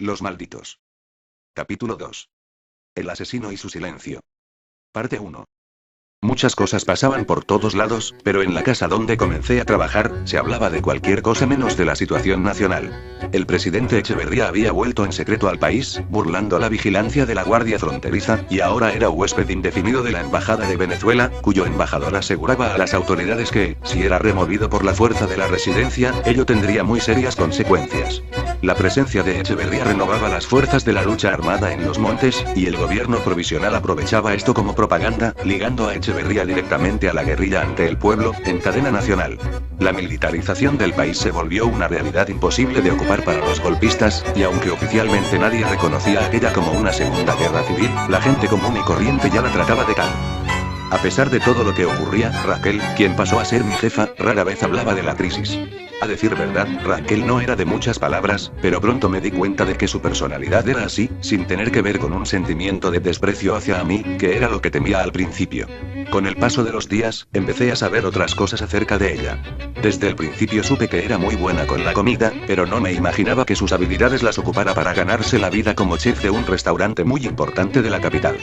Los malditos. Capítulo 2. El asesino y su silencio. Parte 1. Muchas cosas pasaban por todos lados, pero en la casa donde comencé a trabajar, se hablaba de cualquier cosa menos de la situación nacional. El presidente Echeverría había vuelto en secreto al país, burlando la vigilancia de la Guardia Fronteriza, y ahora era huésped indefinido de la Embajada de Venezuela, cuyo embajador aseguraba a las autoridades que, si era removido por la fuerza de la residencia, ello tendría muy serias consecuencias. La presencia de Echeverría renovaba las fuerzas de la lucha armada en los montes, y el gobierno provisional aprovechaba esto como propaganda, ligando a Echeverría directamente a la guerrilla ante el pueblo, en cadena nacional. La militarización del país se volvió una realidad imposible de ocupar para los golpistas, y aunque oficialmente nadie reconocía aquella como una segunda guerra civil, la gente común y corriente ya la trataba de tal. A pesar de todo lo que ocurría, Raquel, quien pasó a ser mi jefa, rara vez hablaba de la crisis. A decir verdad, Raquel no era de muchas palabras, pero pronto me di cuenta de que su personalidad era así, sin tener que ver con un sentimiento de desprecio hacia mí, que era lo que temía al principio. Con el paso de los días, empecé a saber otras cosas acerca de ella. Desde el principio supe que era muy buena con la comida, pero no me imaginaba que sus habilidades las ocupara para ganarse la vida como chef de un restaurante muy importante de la capital.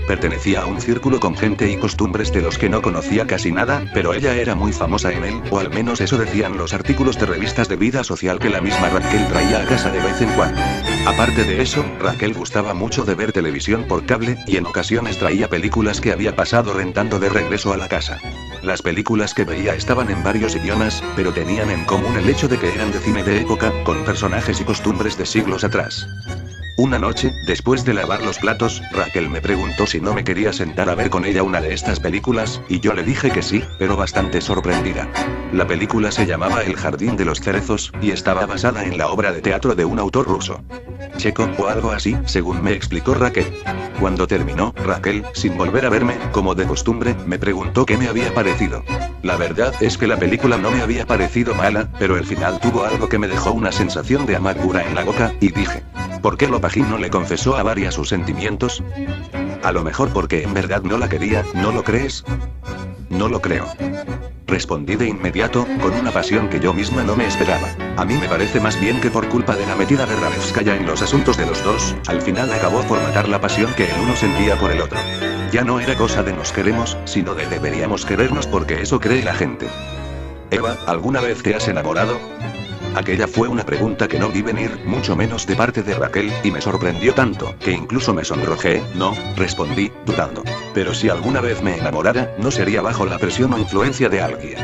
Pertenecía a un círculo con gente y costumbres de los que no conocía casi nada, pero ella era muy famosa en él, o al menos eso decían los artículos de revistas de vida social que la misma Raquel traía a casa de vez en cuando. Aparte de eso, Raquel gustaba mucho de ver televisión por cable, y en ocasiones traía películas que había pasado rentando de regreso a la casa. Las películas que veía estaban en varios idiomas, pero tenían en común el hecho de que eran de cine de época, con personajes y costumbres de siglos atrás. Una noche, después de lavar los platos, Raquel me preguntó si no me quería sentar a ver con ella una de estas películas, y yo le dije que sí, pero bastante sorprendida. La película se llamaba El jardín de los cerezos, y estaba basada en la obra de teatro de un autor ruso. Checo, o algo así, según me explicó Raquel. Cuando terminó, Raquel, sin volver a verme, como de costumbre, me preguntó qué me había parecido. La verdad es que la película no me había parecido mala, pero el final tuvo algo que me dejó una sensación de amargura en la boca, y dije: ¿por qué Lopagín no le confesó a Varia sus sentimientos? A lo mejor porque en verdad no la quería, ¿no lo crees? No lo creo. Respondí de inmediato, con una pasión que yo misma no me esperaba. A mí me parece más bien que por culpa de la metida de Ralevskaya en los asuntos de los dos, al final acabó por matar la pasión que el uno sentía por el otro. Ya no era cosa de nos queremos, sino de deberíamos querernos porque eso cree la gente. Eva, ¿alguna vez te has enamorado? Aquella fue una pregunta que no vi venir, mucho menos de parte de Raquel, y me sorprendió tanto, que incluso me sonrojé. No, respondí, dudando. Pero si alguna vez me enamorara, no sería bajo la presión o influencia de alguien.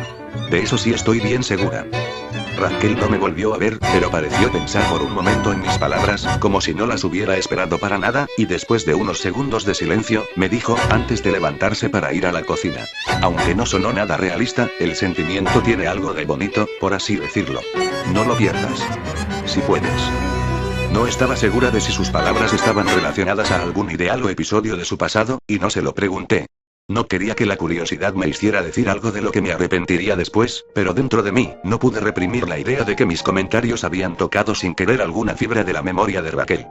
De eso sí estoy bien segura. Raquel no me volvió a ver, pero pareció pensar por un momento en mis palabras, como si no las hubiera esperado para nada, y después de unos segundos de silencio, me dijo, antes de levantarse para ir a la cocina: aunque no sonó nada realista, el sentimiento tiene algo de bonito, por así decirlo. No lo pierdas. Si puedes. No estaba segura de si sus palabras estaban relacionadas a algún ideal o episodio de su pasado, y no se lo pregunté. No quería que la curiosidad me hiciera decir algo de lo que me arrepentiría después, pero dentro de mí, no pude reprimir la idea de que mis comentarios habían tocado sin querer alguna fibra de la memoria de Raquel.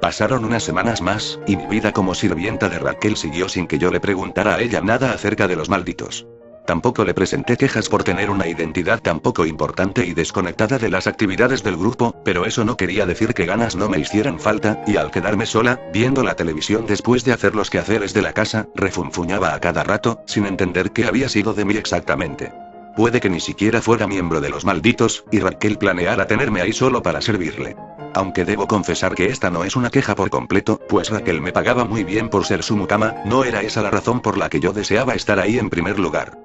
Pasaron unas semanas más, y mi vida como sirvienta de Raquel siguió sin que yo le preguntara a ella nada acerca de los malditos. Tampoco le presenté quejas por tener una identidad tan poco importante y desconectada de las actividades del grupo, pero eso no quería decir que ganas no me hicieran falta, y al quedarme sola, viendo la televisión después de hacer los quehaceres de la casa, refunfuñaba a cada rato, sin entender qué había sido de mí exactamente. Puede que ni siquiera fuera miembro de los malditos, y Raquel planeara tenerme ahí solo para servirle. Aunque debo confesar que esta no es una queja por completo, pues Raquel me pagaba muy bien por ser su mucama, no era esa la razón por la que yo deseaba estar ahí en primer lugar.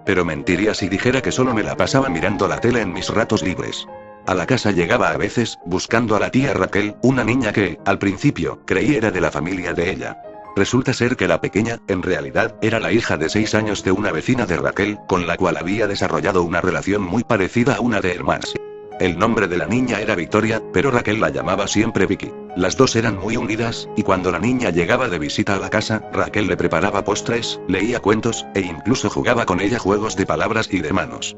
Pero mentiría si dijera que solo me la pasaba mirando la tele en mis ratos libres. A la casa llegaba a veces, buscando a la tía Raquel, una niña que, al principio, creí era de la familia de ella. Resulta ser que la pequeña, en realidad, era la hija de 6 años de una vecina de Raquel, con la cual había desarrollado una relación muy parecida a una de hermanas. El nombre de la niña era Victoria, pero Raquel la llamaba siempre Vicky. Las dos eran muy unidas, y cuando la niña llegaba de visita a la casa, Raquel le preparaba postres, leía cuentos, e incluso jugaba con ella juegos de palabras y de manos.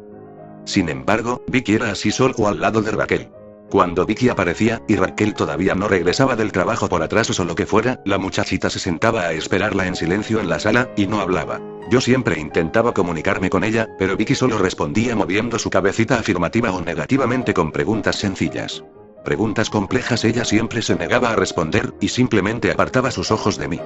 Sin embargo, Vicky era así solo al lado de Raquel. Cuando Vicky aparecía, y Raquel todavía no regresaba del trabajo por atrasos o lo que fuera, la muchachita se sentaba a esperarla en silencio en la sala, y no hablaba. Yo siempre intentaba comunicarme con ella, pero Vicky solo respondía moviendo su cabecita afirmativa o negativamente con preguntas sencillas. preguntas complejas ella siempre se negaba a responder, y simplemente apartaba sus ojos de mí.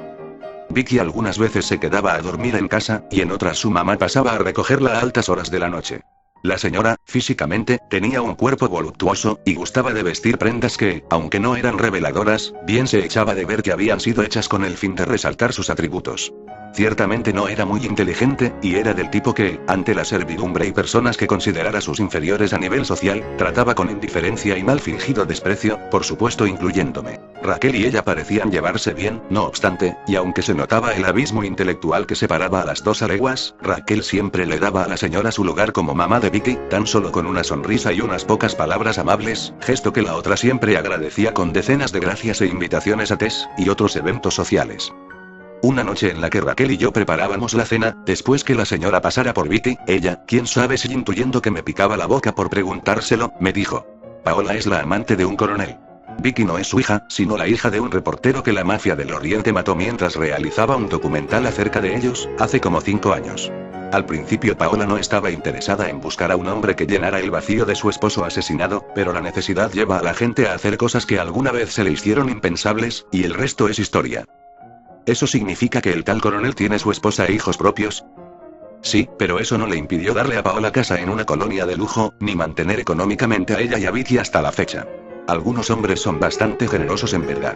Vicky algunas veces se quedaba a dormir en casa, y en otras su mamá pasaba a recogerla a altas horas de la noche. La señora, físicamente, tenía un cuerpo voluptuoso, y gustaba de vestir prendas que, aunque no eran reveladoras, bien se echaba de ver que habían sido hechas con el fin de resaltar sus atributos. Ciertamente no era muy inteligente, y era del tipo que, ante la servidumbre y personas que considerara sus inferiores a nivel social, trataba con indiferencia y mal fingido desprecio, por supuesto incluyéndome. Raquel y ella parecían llevarse bien, no obstante, y aunque se notaba el abismo intelectual que separaba a las dos a leguas, Raquel siempre le daba a la señora su lugar como mamá de Vicky, tan solo con una sonrisa y unas pocas palabras amables, gesto que la otra siempre agradecía con decenas de gracias e invitaciones a tés y otros eventos sociales. Una noche en la que Raquel y yo preparábamos la cena, después que la señora pasara por Vicky, ella, quién sabe si intuyendo que me picaba la boca por preguntárselo, me dijo: Paola es la amante de un coronel. Vicky no es su hija, sino la hija de un reportero que la mafia del Oriente mató mientras realizaba un documental acerca de ellos, hace como 5 años. Al principio Paola no estaba interesada en buscar a un hombre que llenara el vacío de su esposo asesinado, pero la necesidad lleva a la gente a hacer cosas que alguna vez se le hicieron impensables, y el resto es historia. ¿Eso significa que el tal coronel tiene su esposa e hijos propios? Sí, pero eso no le impidió darle a Paola casa en una colonia de lujo, ni mantener económicamente a ella y a Vicky hasta la fecha. Algunos hombres son bastante generosos en verdad.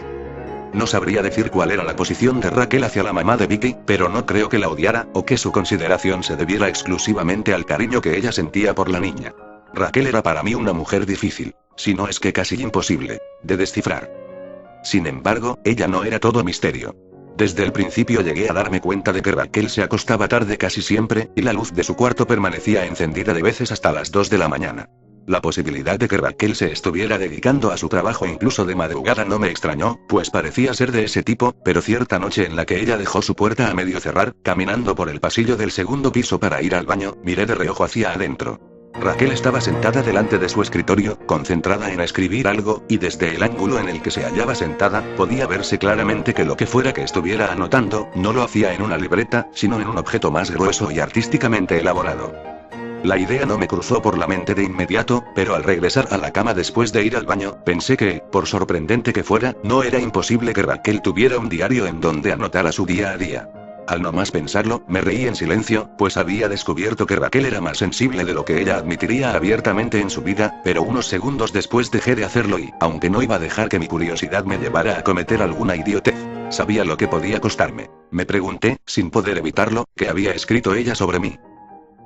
No sabría decir cuál era la posición de Raquel hacia la mamá de Vicky, pero no creo que la odiara, o que su consideración se debiera exclusivamente al cariño que ella sentía por la niña. Raquel era para mí una mujer difícil, si no es que casi imposible, de descifrar. Sin embargo, ella no era todo misterio. Desde el principio llegué a darme cuenta de que Raquel se acostaba tarde casi siempre, y la luz de su cuarto permanecía encendida de veces hasta las 2 de la mañana. La posibilidad de que Raquel se estuviera dedicando a su trabajo incluso de madrugada no me extrañó, pues parecía ser de ese tipo, pero cierta noche en la que ella dejó su puerta a medio cerrar, caminando por el pasillo del segundo piso para ir al baño, miré de reojo hacia adentro. Raquel estaba sentada delante de su escritorio, concentrada en escribir algo, y desde el ángulo en el que se hallaba sentada, podía verse claramente que lo que fuera que estuviera anotando, no lo hacía en una libreta, sino en un objeto más grueso y artísticamente elaborado. La idea no me cruzó por la mente de inmediato, pero al regresar a la cama después de ir al baño, pensé que, por sorprendente que fuera, no era imposible que Raquel tuviera un diario en donde anotara su día a día. Al no más pensarlo, me reí en silencio, pues había descubierto que Raquel era más sensible de lo que ella admitiría abiertamente en su vida, pero unos segundos después dejé de hacerlo y, aunque no iba a dejar que mi curiosidad me llevara a cometer alguna idiotez, sabía lo que podía costarme. Me pregunté, sin poder evitarlo, qué había escrito ella sobre mí.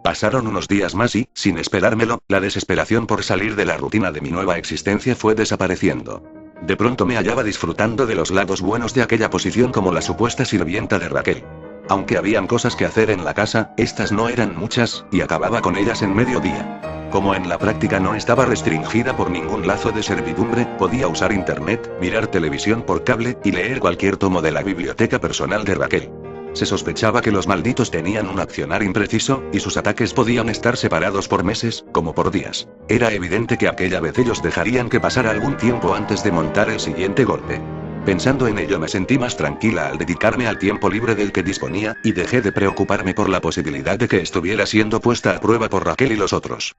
Pasaron unos días más y, sin esperármelo, la desesperación por salir de la rutina de mi nueva existencia fue desapareciendo. De pronto me hallaba disfrutando de los lados buenos de aquella posición como la supuesta sirvienta de Raquel. Aunque habían cosas que hacer en la casa, estas no eran muchas, y acababa con ellas en mediodía. Como en la práctica no estaba restringida por ningún lazo de servidumbre, podía usar internet, mirar televisión por cable, y leer cualquier tomo de la biblioteca personal de Raquel. Se sospechaba que los malditos tenían un accionar impreciso, y sus ataques podían estar separados por meses, como por días. Era evidente que aquella vez ellos dejarían que pasara algún tiempo antes de montar el siguiente golpe. Pensando en ello me sentí más tranquila al dedicarme al tiempo libre del que disponía, y dejé de preocuparme por la posibilidad de que estuviera siendo puesta a prueba por Raquel y los otros.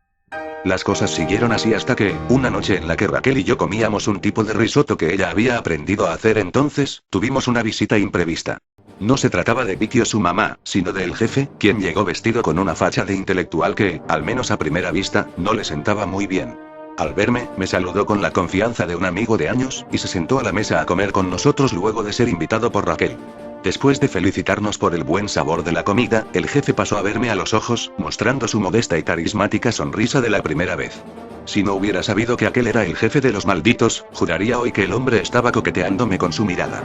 Las cosas siguieron así hasta que, una noche en la que Raquel y yo comíamos un tipo de risotto que ella había aprendido a hacer entonces, tuvimos una visita imprevista. No se trataba de Vicky o su mamá, sino del jefe, quien llegó vestido con una facha de intelectual que, al menos a primera vista, no le sentaba muy bien. Al verme, me saludó con la confianza de un amigo de años, y se sentó a la mesa a comer con nosotros luego de ser invitado por Raquel. Después de felicitarnos por el buen sabor de la comida, el jefe pasó a verme a los ojos, mostrando su modesta y carismática sonrisa de la primera vez. Si no hubiera sabido que aquel era el jefe de los malditos, juraría hoy que el hombre estaba coqueteándome con su mirada.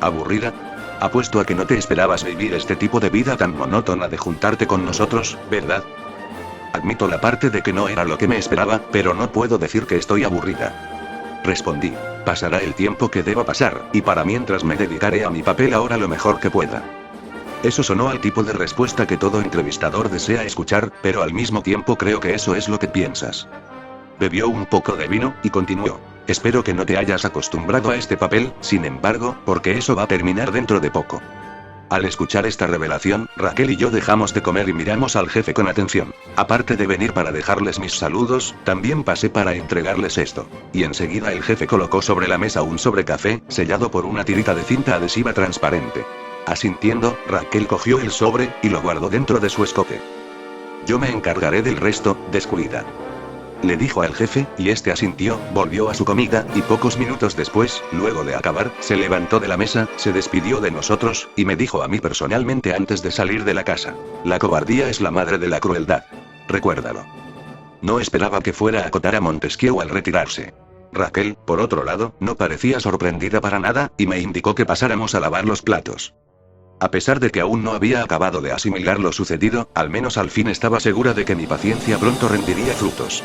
¿Aburrida? Apuesto a que no te esperabas vivir este tipo de vida tan monótona de juntarte con nosotros, ¿verdad? Admito la parte de que no era lo que me esperaba, pero no puedo decir que estoy aburrida. Respondí. Pasará el tiempo que deba pasar, y para mientras me dedicaré a mi papel ahora lo mejor que pueda. Eso sonó al tipo de respuesta que todo entrevistador desea escuchar, pero al mismo tiempo creo que eso es lo que piensas. Bebió un poco de vino, y continuó. Espero que no te hayas acostumbrado a este papel, sin embargo, porque eso va a terminar dentro de poco. Al escuchar esta revelación, Raquel y yo dejamos de comer y miramos al jefe con atención. Aparte de venir para dejarles mis saludos, también pasé para entregarles esto. Y enseguida el jefe colocó sobre la mesa un sobre café, sellado por una tirita de cinta adhesiva transparente. Asintiendo, Raquel cogió el sobre, y lo guardó dentro de su escote. Yo me encargaré del resto, descuida. Le dijo al jefe, y este asintió, volvió a su comida, y pocos minutos después, luego de acabar, se levantó de la mesa, se despidió de nosotros, y me dijo a mí personalmente antes de salir de la casa: la cobardía es la madre de la crueldad. Recuérdalo. No esperaba que fuera a acotar a Montesquieu al retirarse. Raquel, por otro lado, no parecía sorprendida para nada, y me indicó que pasáramos a lavar los platos. A pesar de que aún no había acabado de asimilar lo sucedido, al menos al fin estaba segura de que mi paciencia pronto rendiría frutos.